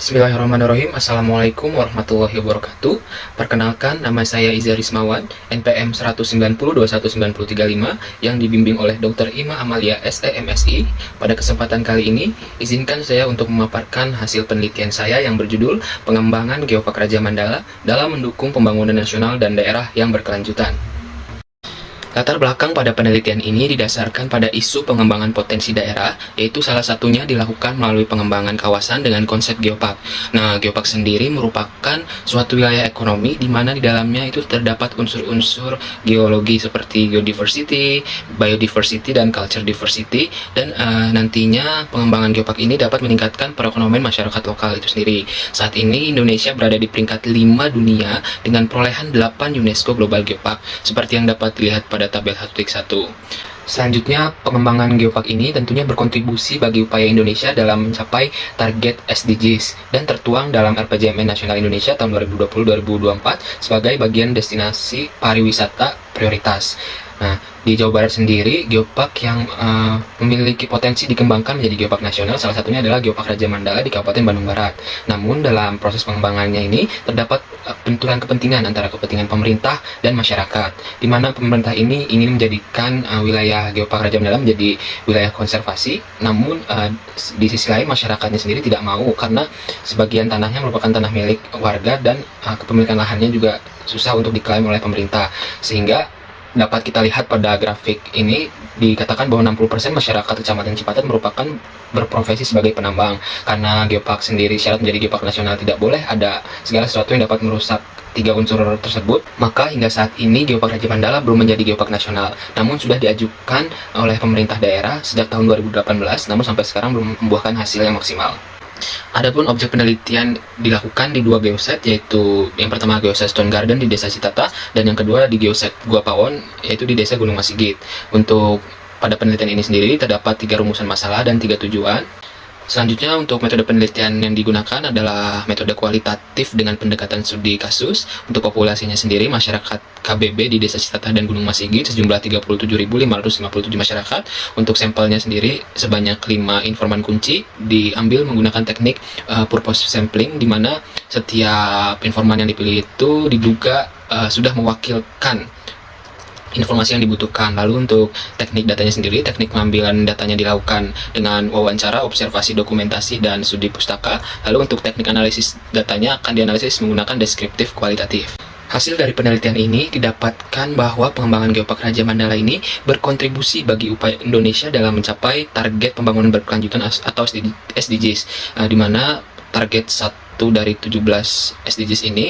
Bismillahirrahmanirrahim. Assalamualaikum warahmatullahi wabarakatuh. Perkenalkan, nama saya Iza Rismawan, NPM 190219035, yang dibimbing oleh Dr. Ima Amalia SEMSI. Pada kesempatan kali ini, izinkan saya untuk memaparkan hasil penelitian saya yang berjudul Pengembangan Geopark Raja Mandala dalam mendukung pembangunan nasional dan daerah yang berkelanjutan. Latar belakang pada penelitian ini didasarkan pada isu pengembangan potensi daerah, yaitu salah satunya dilakukan melalui pengembangan kawasan dengan konsep geopark. Nah, geopark sendiri merupakan suatu wilayah ekonomi di mana di dalamnya itu terdapat unsur-unsur geologi seperti geodiversity, biodiversity, dan culture diversity, dan nantinya pengembangan geopark ini dapat meningkatkan perekonomian masyarakat lokal itu sendiri. Saat ini Indonesia berada di peringkat 5 dunia dengan perolehan 8 UNESCO Global Geopark, seperti yang dapat dilihat pada tabel 1.1. Selanjutnya, pengembangan geopark ini tentunya berkontribusi bagi upaya Indonesia dalam mencapai target SDGs dan tertuang dalam RPJMN Nasional Indonesia tahun 2020-2024 sebagai bagian destinasi pariwisata prioritas. Nah, di Jawa Barat sendiri, geopark yang memiliki potensi dikembangkan menjadi geopark nasional, salah satunya adalah Geopark Raja Mandala di Kabupaten Bandung Barat. Namun, dalam proses pengembangannya ini terdapat benturan kepentingan antara kepentingan pemerintah dan masyarakat, di mana pemerintah ini ingin menjadikan wilayah Geopark Raja Mandala menjadi wilayah konservasi, namun di sisi lain masyarakatnya sendiri tidak mau karena sebagian tanahnya merupakan tanah milik warga dan kepemilikan lahannya juga susah untuk diklaim oleh pemerintah, sehingga dapat kita lihat pada grafik ini dikatakan bahwa 60% masyarakat Kecamatan Cipatat merupakan berprofesi sebagai penambang. Karena geopark sendiri syarat menjadi geopark nasional tidak boleh ada segala sesuatu yang dapat merusak 3 unsur tersebut, maka hingga saat ini Geopark Raja Mandala belum menjadi geopark nasional. Namun sudah diajukan oleh pemerintah daerah sejak tahun 2018, namun sampai sekarang belum membuahkan hasil yang maksimal. Adapun objek penelitian dilakukan di 2 geoset, yaitu yang pertama geoset Stone Garden di Desa Citata, dan yang kedua di geoset Gua Pawon, yaitu di Desa Gunung Masigit. Untuk pada penelitian ini sendiri terdapat 3 rumusan masalah dan 3 tujuan. Selanjutnya, untuk metode penelitian yang digunakan adalah metode kualitatif dengan pendekatan studi kasus. Untuk populasinya sendiri, masyarakat KBB di Desa Citata dan Gunung Masigit sejumlah 37.557 masyarakat. Untuk sampelnya sendiri sebanyak 5 informan kunci diambil menggunakan teknik purpose sampling, di mana setiap informan yang dipilih itu diduga sudah mewakilkan informasi yang dibutuhkan. Lalu untuk teknik datanya sendiri, teknik pengambilan datanya dilakukan dengan wawancara, observasi, dokumentasi, dan studi pustaka. Lalu untuk teknik analisis datanya akan dianalisis menggunakan deskriptif kualitatif. Hasil dari penelitian ini didapatkan bahwa pengembangan Geopark Raja Mandala ini berkontribusi bagi upaya Indonesia dalam mencapai target pembangunan berkelanjutan atau SDGs, di mana target 1 dari 17 SDGs ini,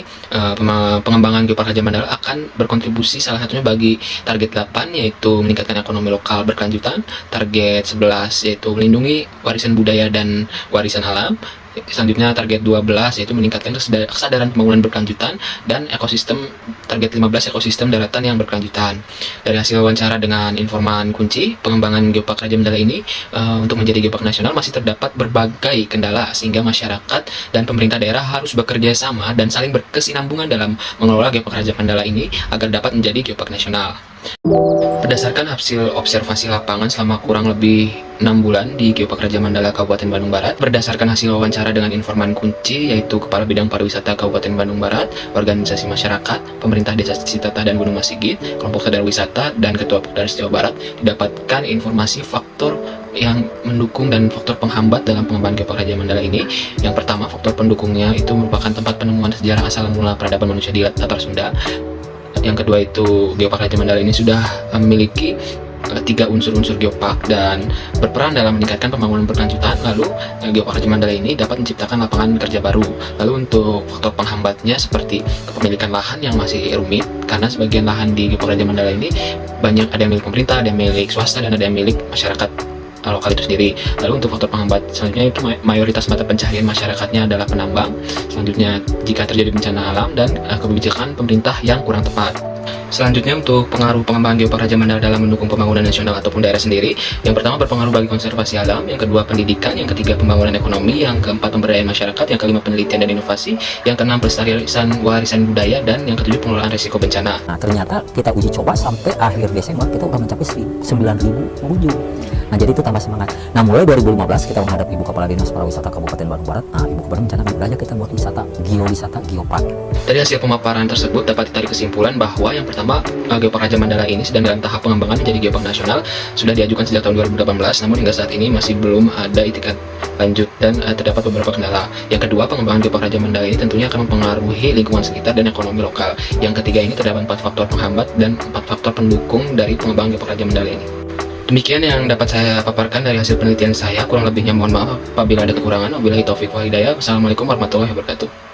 pengembangan Geopark Raja Mandala akan berkontribusi salah satunya bagi target 8, yaitu meningkatkan ekonomi lokal berkelanjutan, target 11 yaitu melindungi warisan budaya dan warisan alam, selanjutnya target 12 yaitu meningkatkan kesadaran pembangunan berkelanjutan, dan ekosistem target 15 ekosistem daratan yang berkelanjutan. Dari hasil wawancara dengan informan kunci, pengembangan Geopark Raja Mandala ini untuk menjadi geopark nasional masih terdapat berbagai kendala, sehingga masyarakat dan pemerintah daerah harus bekerja sama dan saling berkesinambungan dalam mengelola Geopark Raja Mandala ini agar dapat menjadi geopark nasional. Berdasarkan hasil observasi lapangan selama kurang lebih 6 bulan di Geopark Raja Mandala Kabupaten Bandung Barat, berdasarkan hasil wawancara dengan informan kunci yaitu Kepala Bidang Pariwisata Kabupaten Bandung Barat, organisasi masyarakat, pemerintah Desa Citata dan Gunung Masigit, kelompok sadar wisata, dan Ketua Pokdares Jawa Barat, didapatkan informasi faktor yang mendukung dan faktor penghambat dalam pengembangan Geopark Raja Mandala ini. Yang pertama, faktor pendukungnya itu merupakan tempat penemuan sejarah asal mula peradaban manusia di Tatar Sunda. Yang kedua itu Geopark Raja Mandala ini sudah memiliki 3 unsur-unsur geopark dan berperan dalam meningkatkan pembangunan berkelanjutan. Lalu Geopark Raja Mandala ini dapat menciptakan lapangan kerja baru. Lalu untuk faktor penghambatnya seperti kepemilikan lahan yang masih rumit, karena sebagian lahan di Geopark Raja Mandala ini banyak ada yang milik pemerintah, ada yang milik swasta, dan ada yang milik masyarakat lokal itu sendiri. Lalu untuk faktor penghambat selanjutnya itu mayoritas mata pencaharian masyarakatnya adalah penambang. Selanjutnya jika terjadi bencana alam dan kebijakan pemerintah yang kurang tepat. Selanjutnya untuk pengaruh pengembangan Geopark Raja Mandala dalam mendukung pembangunan nasional ataupun daerah sendiri. Yang pertama berpengaruh bagi konservasi alam, yang kedua pendidikan, yang ketiga pembangunan ekonomi, yang keempat pemberdayaan masyarakat, yang kelima penelitian dan inovasi, yang keenam pelestarian warisan budaya, dan yang ketujuh pengelolaan risiko bencana. Nah, ternyata kita uji coba sampai akhir Desember kita udah mencapai 9.000 pengunjung. Nah, jadi itu tambah semangat. Nah, mulai 2015 kita menghadap Ibu Kepala Dinas Pariwisata Kabupaten Bandung Barat. Nah, Ibu Kepala mencanangkan belajar kita buat wisata geopark. Dari hasil pemaparan tersebut dapat ditarik kesimpulan bahwa yang pertama, Geopark Raja Mandala ini sedang dalam tahap pengembangan menjadi geopark nasional, sudah diajukan sejak tahun 2018, namun hingga saat ini masih belum ada itikat lanjut dan terdapat beberapa kendala. Yang kedua, pengembangan Geopark Raja Mandala ini tentunya akan mempengaruhi lingkungan sekitar dan ekonomi lokal. Yang ketiga ini terdapat 4 faktor penghambat dan 4 faktor pendukung dari pengembangan Geopark Raja Mandala ini. Demikian yang dapat saya paparkan dari hasil penelitian saya. Kurang lebihnya mohon maaf apabila ada kekurangan. Wabillahi taufiq wal hidayah. Wassalamualaikum warahmatullahi wabarakatuh.